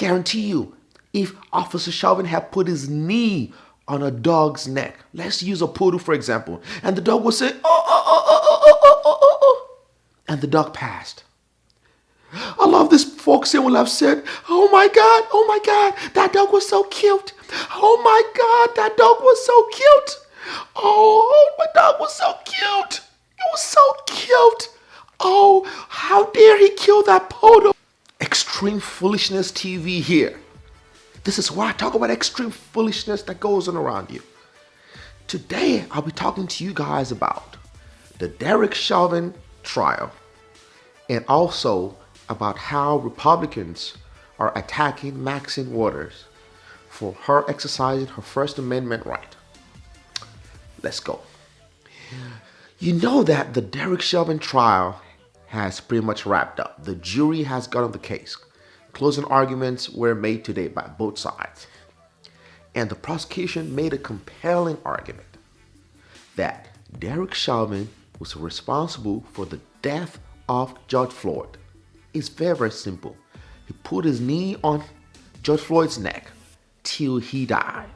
guarantee you, if Officer Chauvin had put his knee on a dog's neck, let's use a poodle for example, and the dog would say, oh, oh, oh, oh, oh, oh, oh, oh, oh, oh, and the dog passed. I love this folk saying will have said, oh my God, that dog was so cute. Oh my God, that dog was so cute. Oh, my dog was so cute. It was so cute. Oh, how dare he kill that poodle? Extreme Foolishness TV here. This is why I talk about extreme foolishness that goes on around you. Today, I'll be talking to you guys about the Derek Chauvin Trial and also about how Republicans are attacking Maxine Waters for her exercising her First Amendment right. Let's go. You know that the Derek Chauvin trial has pretty much wrapped up. The jury has got on the case. Closing arguments were made today by both sides. And the prosecution made a compelling argument that Derek Chauvin was responsible for the death of George Floyd. It's very, very simple. He put his knee on George Floyd's neck till he died.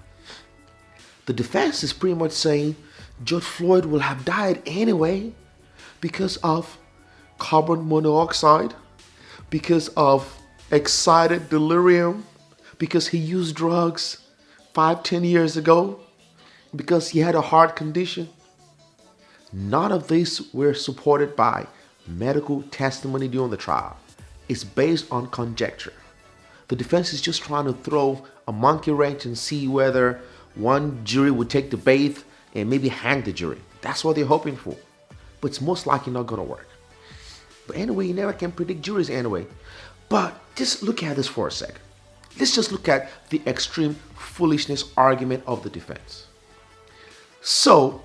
The defense is pretty much saying George Floyd will have died anyway because of carbon monoxide, because of excited delirium, because he used drugs 5-10 years ago, because he had a heart condition. None of this were supported by medical testimony during the trial. It's based on conjecture. The defense is just trying to throw a monkey wrench and see whether one jury would take the bait and maybe hang the jury. That's what they're hoping for. But it's most likely not going to work. But anyway, you never can predict juries anyway. But just look at this for a second. Let's just look at the extreme foolishness argument of the defense. So,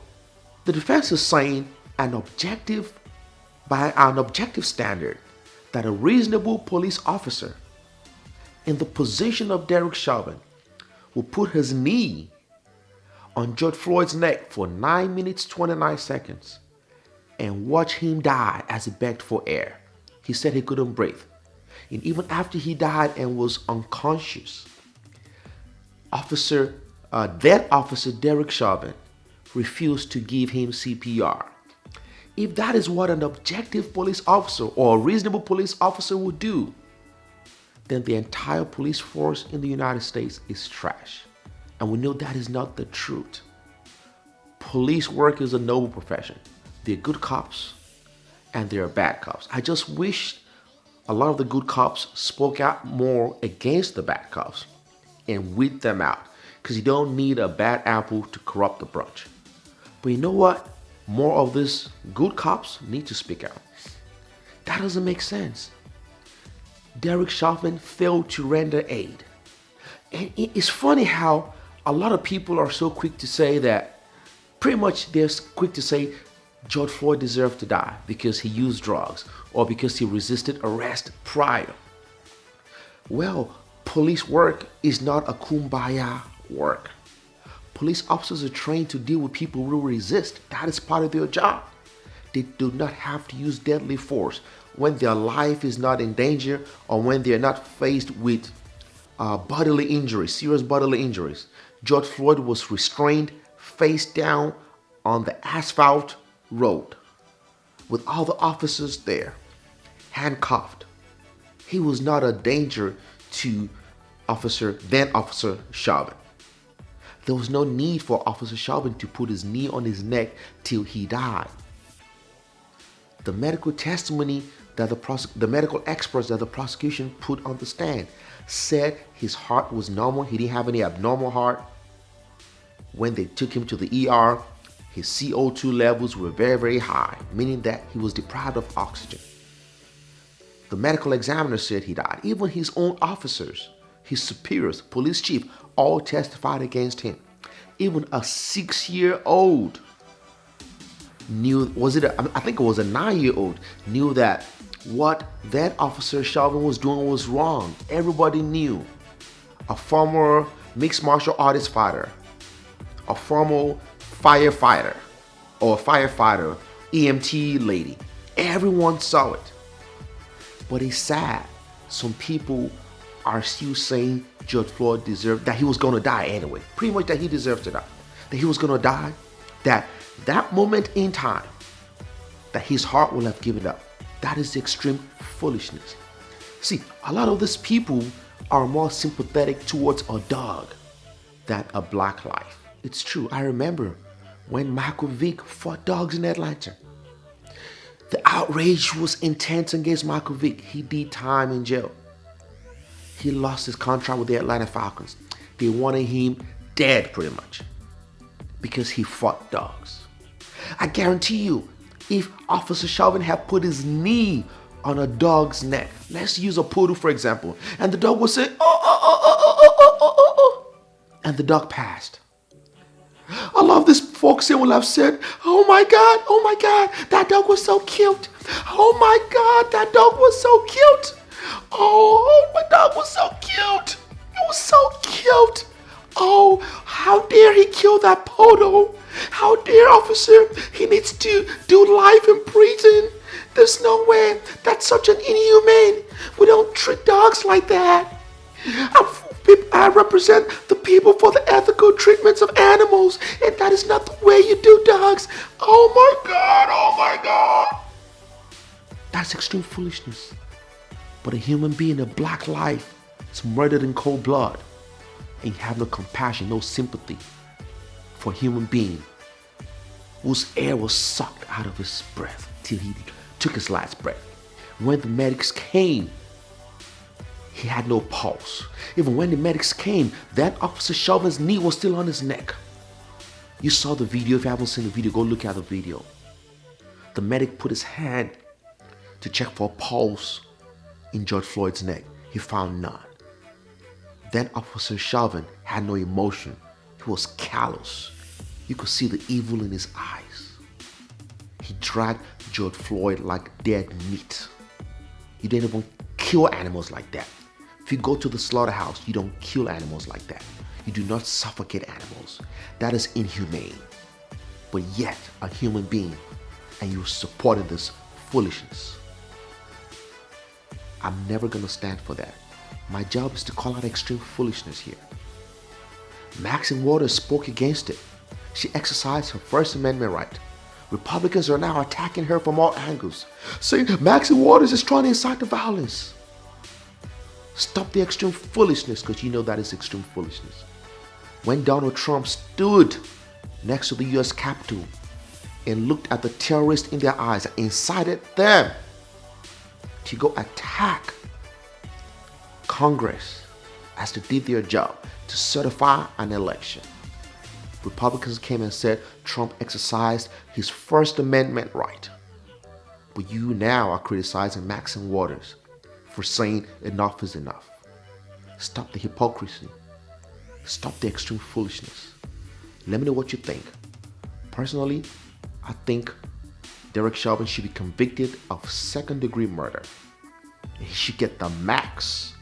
the defense is saying by an objective standard, that a reasonable police officer in the position of Derek Chauvin will put his knee on George Floyd's neck for 9 minutes 29 seconds and watch him die as he begged for air. He said he couldn't breathe. And even after he died and was unconscious, then Officer Derek Chauvin refused to give him CPR. If that is what an objective police officer or a reasonable police officer would do, then the entire police force in the United States is trash. And we know that is not the truth. Police work is a noble profession. They're good cops and there are bad cops. I just wish a lot of the good cops spoke out more against the bad cops and weed them out, because you don't need a bad apple to corrupt the bunch. But you know what? More of these good cops need to speak out. That doesn't make sense. Derek Chauvin failed to render aid. And it's funny how a lot of people are so quick to say that, pretty much they're quick to say George Floyd deserved to die because he used drugs or because he resisted arrest prior. Well, police work is not a kumbaya work. Police officers are trained to deal with people who resist. That is part of their job. They do not have to use deadly force when their life is not in danger or when they are not faced with bodily injuries, serious bodily injuries. George Floyd was restrained face down on the asphalt road with all the officers there, handcuffed. He was not a danger to then Officer Chauvin. There was no need for Officer Chauvin to put his knee on his neck till he died. The medical testimony that the medical experts that the prosecution put on the stand said his heart was normal. He didn't have any abnormal heart. When they took him to the ER, his CO2 levels were very, very high, meaning that he was deprived of oxygen. The medical examiner said he died. Even his own officers, his superiors, police chief, all testified against him. Even a 6-year-old knew, I think it was a 9-year-old, knew that what that Officer Chauvin was doing was wrong. Everybody knew. A former mixed martial artist fighter, a former firefighter, EMT lady. Everyone saw it. But it's sad. Some people are still saying George Floyd deserved, that he was going to die anyway. Pretty much that he deserved to die. That he was going to die. That moment in time, that his heart will have given up. That is extreme foolishness. See, a lot of these people are more sympathetic towards a dog than a black life. It's true. I remember when Michael Vick fought dogs in Atlanta. The outrage was intense against Michael Vick. He did time in jail. He lost his contract with the Atlanta Falcons. They wanted him dead pretty much because he fought dogs. I guarantee you, if Officer Chauvin had put his knee on a dog's neck, let's use a poodle for example, and the dog would say, oh, and the dog passed. I love this folks here will have said, oh my God, that dog was so cute. Oh my God, that dog was so cute. Oh, my dog was so cute. It was so cute. Oh, how dare he kill that poodle? How dare, officer? He needs to do life in prison. There's no way. That's such an inhumane. We don't treat dogs like that. I represent the people for the ethical treatments of animals, and that is not the way you do dogs. Oh my God, oh my God. That's extreme foolishness. But a human being, a black life, is murdered in cold blood, and you have no compassion, no sympathy for a human being whose air was sucked out of his breath till he took his last breath. When the medics came, he had no pulse. Even when the medics came, that Officer Chauvin's knee was still on his neck. You saw the video. If you haven't seen the video, go look at the video. The medic put his hand to check for a pulse in George Floyd's neck. He found none. Then Officer Chauvin had no emotion. He was callous. You could see the evil in his eyes. He dragged George Floyd like dead meat. You didn't even kill animals like that. If you go to the slaughterhouse, you don't kill animals like that. You do not suffocate animals. That is inhumane. But yet, a human being, and you supported this foolishness. I'm never going to stand for that. My job is to call out extreme foolishness here. Maxine Waters spoke against it. She exercised her First Amendment right. Republicans are now attacking her from all angles, saying Maxine Waters is trying to incite the violence. Stop the extreme foolishness, because you know that is extreme foolishness. When Donald Trump stood next to the U.S. Capitol and looked at the terrorists in their eyes and incited them to go attack Congress as they did their job to certify an election, Republicans came and said Trump exercised his First Amendment right. But you now are criticizing Maxine Waters for saying enough is enough. Stop the hypocrisy. Stop the extreme foolishness. Let me know what you think. Personally, I think Derek Chauvin should be convicted of second-degree murder. He should get the max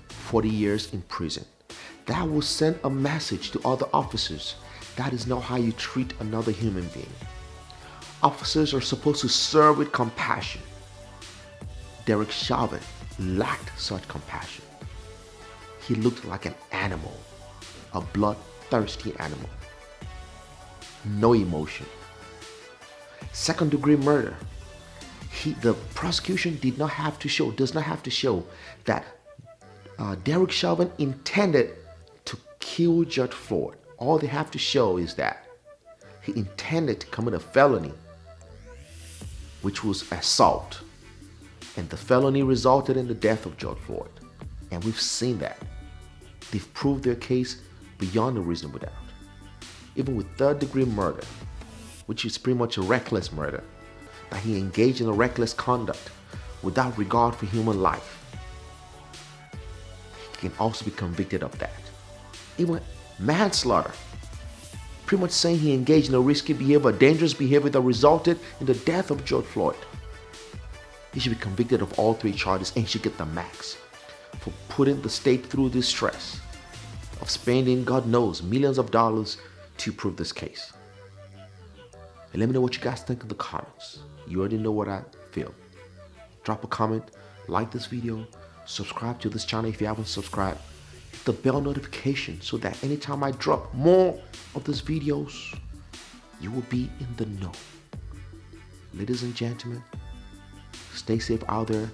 40 years in prison. That will send a message to other officers. That is not how you treat another human being. Officers are supposed to serve with compassion. Derek Chauvin lacked such compassion. He looked like an animal, a bloodthirsty animal. No emotion. Second-degree murder. The prosecution does not have to show that Derek Chauvin intended to kill George Floyd. All they have to show is that he intended to commit a felony, which was assault. And the felony resulted in the death of George Floyd. And we've seen that. They've proved their case beyond a reasonable doubt. Even with third-degree murder, which is pretty much a reckless murder, that he engaged in a reckless conduct without regard for human life, he can also be convicted of that. Even manslaughter, pretty much saying he engaged in a risky behavior, a dangerous behavior that resulted in the death of George Floyd. He should be convicted of all three charges and he should get the max for putting the state through this stress of spending, God knows, millions of dollars to prove this case. And let me know what you guys think in the comments. You already know what I feel. Drop a comment, like this video, Subscribe to this channel if you haven't subscribed. Hit the bell notification so that anytime I drop more of these videos, you will be in the know. Ladies and gentlemen, stay safe out there,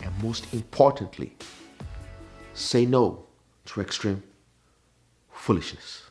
and most importantly, say no to extreme foolishness.